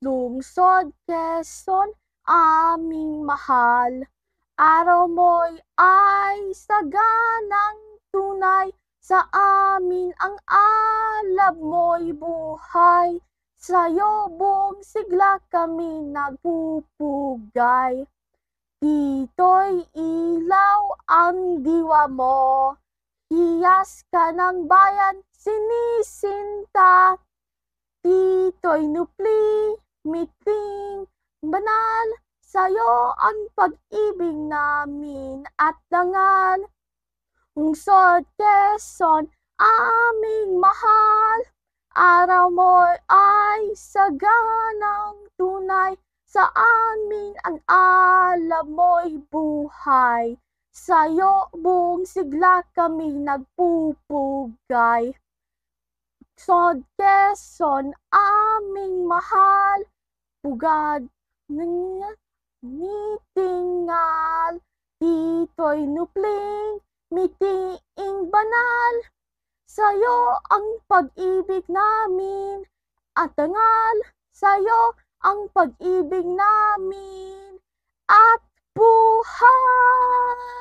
Lungsod Quezon, aming mahal, araw mo'y ay saganang tunay, sa amin ang alab mo'y buhay, sa'yo buong sigla kami nagpupugay. Dito'y ilaw ang diwa mo, hiyas ka ng bayan sinisinta. Dito'y nupli, miting, banal, sa'yo ang pag-ibig namin at dangal. Lungsod Quezon, aming mahal, araw mo'y ay saganang tunay, sa amin ang alab mo'y buhay, sa'yo buong sigla kami nagpupugay. Lungsod Quezon, aming mahal, pugad nitingal, dito'y nupling, miting banal, sa'yo ang pag-ibig namin at dangal, sa'yo ang pag-ibig namin at buhay.